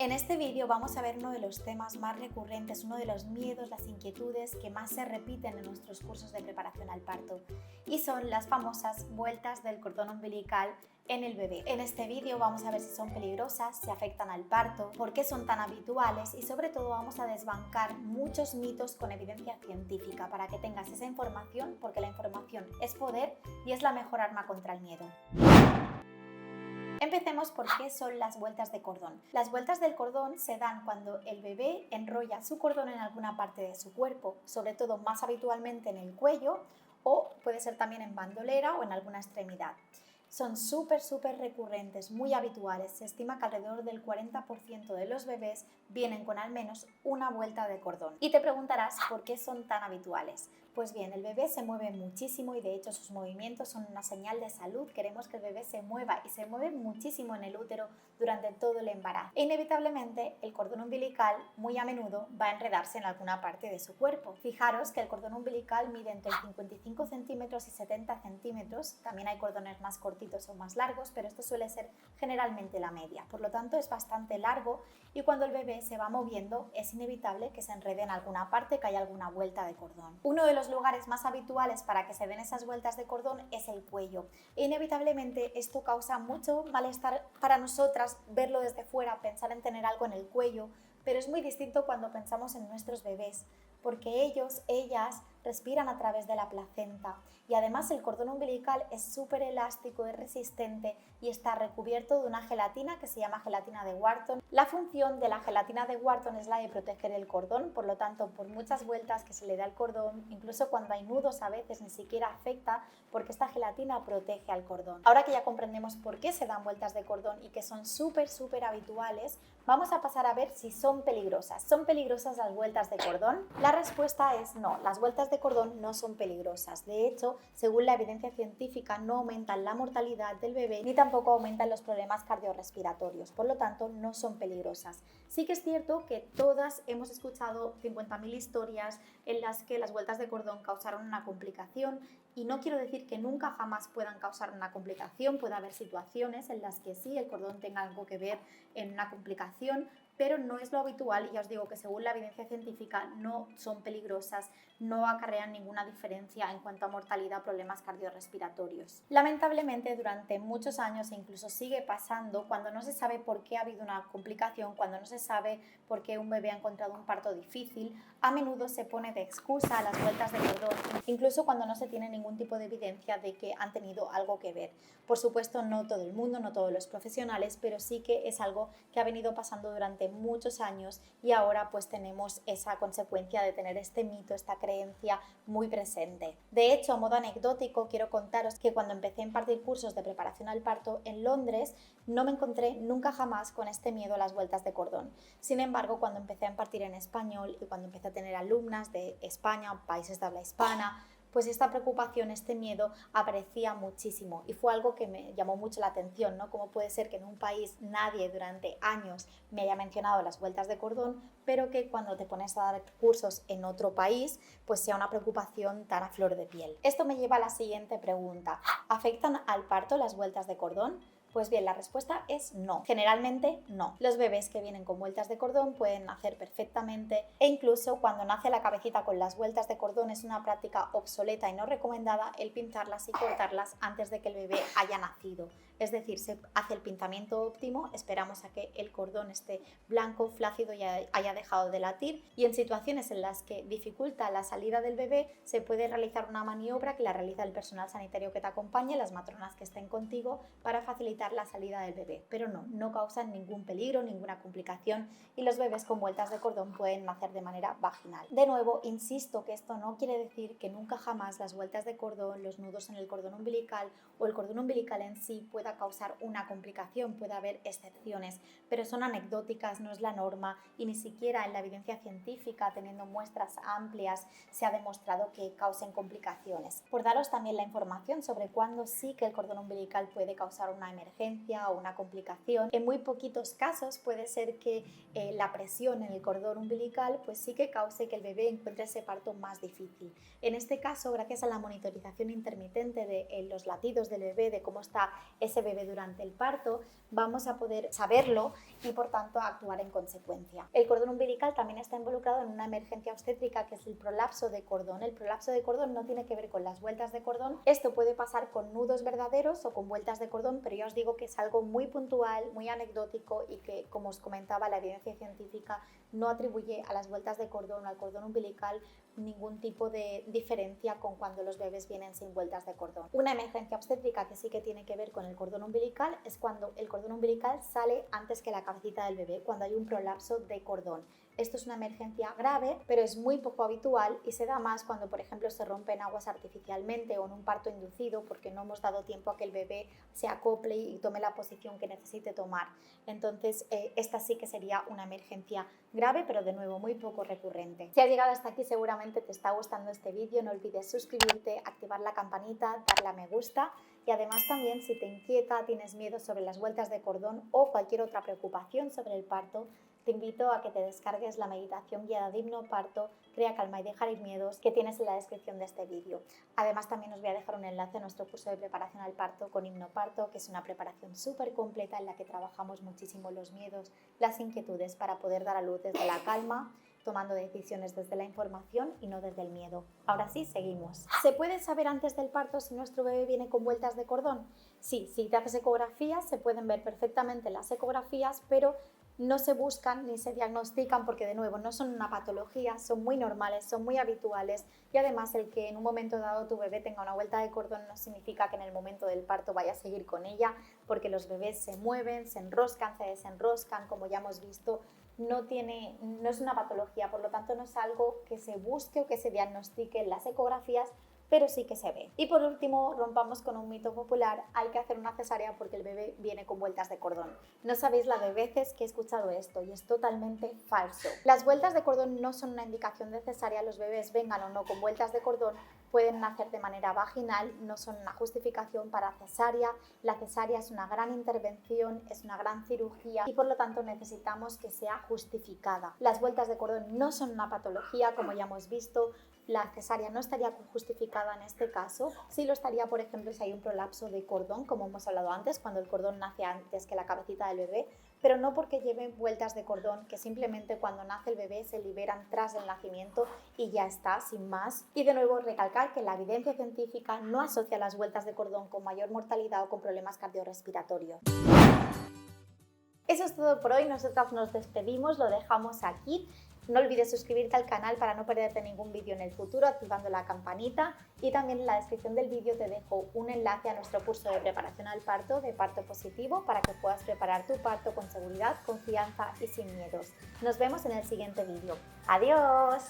En este vídeo vamos a ver uno de los temas más recurrentes, uno de los miedos, las inquietudes que más se repiten en nuestros cursos de preparación al parto, y son las famosas vueltas del cordón umbilical en el bebé. En este vídeo vamos a ver si son peligrosas, si afectan al parto, por qué son tan habituales y sobre todo vamos a desbancar muchos mitos con evidencia científica para que tengas esa información, porque la información es poder y es la mejor arma contra el miedo. Empecemos por qué son las vueltas de cordón. Las vueltas del cordón se dan cuando el bebé enrolla su cordón en alguna parte de su cuerpo, sobre todo más habitualmente en el cuello o puede ser también en bandolera o en alguna extremidad. Son súper recurrentes, muy habituales. Se estima que alrededor del 40% de los bebés vienen con al menos una vuelta de cordón. Y te preguntarás por qué son tan habituales. Pues bien, el bebé se mueve muchísimo y de hecho sus movimientos son una señal de salud. Queremos que el bebé se mueva y se mueve muchísimo en el útero durante todo el embarazo. E inevitablemente el cordón umbilical muy a menudo va a enredarse en alguna parte de su cuerpo. Fijaros que el cordón umbilical mide entre 55 centímetros y 70 centímetros. También hay cordones más cortitos o más largos, pero esto suele ser generalmente la media. Por lo tanto, es bastante largo y cuando el bebé se va moviendo es inevitable que se enrede en alguna parte, que haya alguna vuelta de cordón. Uno de los lugares más habituales para que se den esas vueltas de cordón es el cuello. E inevitablemente esto causa mucho malestar para nosotras verlo desde fuera, pensar en tener algo en el cuello, pero es muy distinto cuando pensamos en nuestros bebés, porque ellas respiran a través de la placenta y además el cordón umbilical es súper elástico, es resistente y está recubierto de una gelatina que se llama gelatina de Wharton. La función de la gelatina de Wharton es la de proteger el cordón, por lo tanto, por muchas vueltas que se le da al cordón, incluso cuando hay nudos a veces ni siquiera afecta porque esta gelatina protege al cordón. Ahora que ya comprendemos por qué se dan vueltas de cordón y que son súper habituales, vamos a pasar a ver si son peligrosas. ¿Son peligrosas las vueltas de cordón? La respuesta es no, las vueltas de cordón no son peligrosas. De hecho, según la evidencia científica, no aumentan la mortalidad del bebé ni tampoco aumentan los problemas cardiorrespiratorios. Por lo tanto, no son peligrosas. Sí que es cierto que todas hemos escuchado 50.000 historias en las que las vueltas de cordón causaron una complicación y no quiero decir que nunca jamás puedan causar una complicación. Puede haber situaciones en las que sí, el cordón tenga algo que ver en una complicación, pero no es lo habitual y ya os digo que según la evidencia científica no son peligrosas, no acarrean ninguna diferencia en cuanto a mortalidad o problemas cardiorrespiratorios. Lamentablemente durante muchos años e incluso sigue pasando cuando no se sabe por qué ha habido una complicación, cuando no se sabe por qué un bebé ha encontrado un parto difícil, a menudo se pone de excusa a las vueltas de cordón, incluso cuando no se tiene ningún tipo de evidencia de que han tenido algo que ver. Por supuesto, no todo el mundo, no todos los profesionales, pero sí que es algo que ha venido pasando durante muchos años y ahora pues tenemos esa consecuencia de tener este mito, esta creencia muy presente. De hecho, a modo anecdótico, quiero contaros que cuando empecé a impartir cursos de preparación al parto en Londres, no me encontré nunca jamás con este miedo a las vueltas de cordón. Sin embargo, cuando empecé a impartir en español y cuando empecé a tener alumnas de España, países de habla hispana, pues esta preocupación, este miedo aparecía muchísimo y fue algo que me llamó mucho la atención, ¿no? ¿Cómo puede ser que en un país nadie durante años me haya mencionado las vueltas de cordón, pero que cuando te pones a dar cursos en otro país, pues sea una preocupación tan a flor de piel? Esto me lleva a la siguiente pregunta. ¿Afectan al parto las vueltas de cordón? Pues bien, la respuesta es no. Generalmente no. Los bebés que vienen con vueltas de cordón pueden nacer perfectamente e incluso cuando nace la cabecita con las vueltas de cordón es una práctica obsoleta y no recomendada el pintarlas y cortarlas antes de que el bebé haya nacido. Es decir, se hace el pintamiento óptimo, esperamos a que el cordón esté blanco, flácido y haya dejado de latir, y en situaciones en las que dificulta la salida del bebé se puede realizar una maniobra que la realiza el personal sanitario que te acompañe, las matronas que estén contigo, para facilitar la salida del bebé, pero no causan ningún peligro, ninguna complicación y los bebés con vueltas de cordón pueden nacer de manera vaginal. De nuevo, insisto que esto no quiere decir que nunca jamás las vueltas de cordón, los nudos en el cordón umbilical o el cordón umbilical en sí pueda causar una complicación, puede haber excepciones, pero son anecdóticas, no es la norma y ni siquiera en la evidencia científica, teniendo muestras amplias, se ha demostrado que causen complicaciones. Por daros también la información sobre cuándo sí que el cordón umbilical puede causar una emergencia o una complicación, en muy poquitos casos puede ser que la presión en el cordón umbilical pues sí que cause que el bebé encuentre ese parto más difícil. En este caso, gracias a la monitorización intermitente de los latidos del bebé, de cómo está ese ese bebé durante el parto, vamos a poder saberlo y por tanto actuar en consecuencia. El cordón umbilical también está involucrado en una emergencia obstétrica que es el prolapso de cordón. El prolapso de cordón no tiene que ver con las vueltas de cordón. Esto puede pasar con nudos verdaderos o con vueltas de cordón, pero ya os digo que es algo muy puntual, muy anecdótico y que, como os comentaba, la evidencia científica no atribuye a las vueltas de cordón o al cordón umbilical ningún tipo de diferencia con cuando los bebés vienen sin vueltas de cordón. Una emergencia obstétrica que sí que tiene que ver con el cordón umbilical es cuando el cordón umbilical sale antes que la cabecita del bebé, cuando hay un prolapso de cordón. Esto es una emergencia grave, pero es muy poco habitual y se da más cuando, por ejemplo, se rompen aguas artificialmente o en un parto inducido porque no hemos dado tiempo a que el bebé se acople y tome la posición que necesite tomar. Entonces, esta sí que sería una emergencia grave, pero de nuevo muy poco recurrente. Si has llegado hasta aquí, seguramente te está gustando este vídeo. No olvides suscribirte, activar la campanita, darle a me gusta y además también si te inquieta, tienes miedo sobre las vueltas de cordón o cualquier otra preocupación sobre el parto, te invito a que te descargues la meditación guiada de hipnoparto, Crea calma y dejar ir miedos, que tienes en la descripción de este vídeo. Además también os voy a dejar un enlace a nuestro curso de preparación al parto con hipnoparto, que es una preparación súper completa en la que trabajamos muchísimo los miedos, las inquietudes para poder dar a luz desde la calma, tomando decisiones desde la información y no desde el miedo. Ahora sí, seguimos. ¿Se puede saber antes del parto si nuestro bebé viene con vueltas de cordón? Sí, si te haces ecografías se pueden ver perfectamente las ecografías, pero no se buscan ni se diagnostican porque de nuevo no son una patología, son muy normales, son muy habituales y además el que en un momento dado tu bebé tenga una vuelta de cordón no significa que en el momento del parto vaya a seguir con ella, porque los bebés se mueven, se enroscan, se desenroscan, como ya hemos visto. No es una patología, por lo tanto no es algo que se busque o que se diagnostique en las ecografías, pero sí que se ve. Y por último, rompamos con un mito popular: hay que hacer una cesárea porque el bebé viene con vueltas de cordón. No sabéis la de veces que he escuchado esto y es totalmente falso. Las vueltas de cordón no son una indicación de cesárea, los bebés vengan o no con vueltas de cordón pueden nacer de manera vaginal, no son una justificación para cesárea. La cesárea es una gran intervención, es una gran cirugía y por lo tanto necesitamos que sea justificada. Las vueltas de cordón no son una patología, como ya hemos visto. La cesárea no estaría justificada en este caso. Sí lo estaría, por ejemplo, si hay un prolapso de cordón, como hemos hablado antes, cuando el cordón nace antes que la cabecita del bebé, pero no porque lleven vueltas de cordón, que simplemente cuando nace el bebé se liberan tras el nacimiento y ya está, sin más. Y de nuevo recalcar que la evidencia científica no asocia las vueltas de cordón con mayor mortalidad o con problemas cardiorrespiratorios. Eso es todo por hoy, nosotras nos despedimos, lo dejamos aquí. No olvides suscribirte al canal para no perderte ningún vídeo en el futuro activando la campanita y también en la descripción del vídeo te dejo un enlace a nuestro curso de preparación al parto de parto positivo para que puedas preparar tu parto con seguridad, confianza y sin miedos. Nos vemos en el siguiente vídeo. ¡Adiós!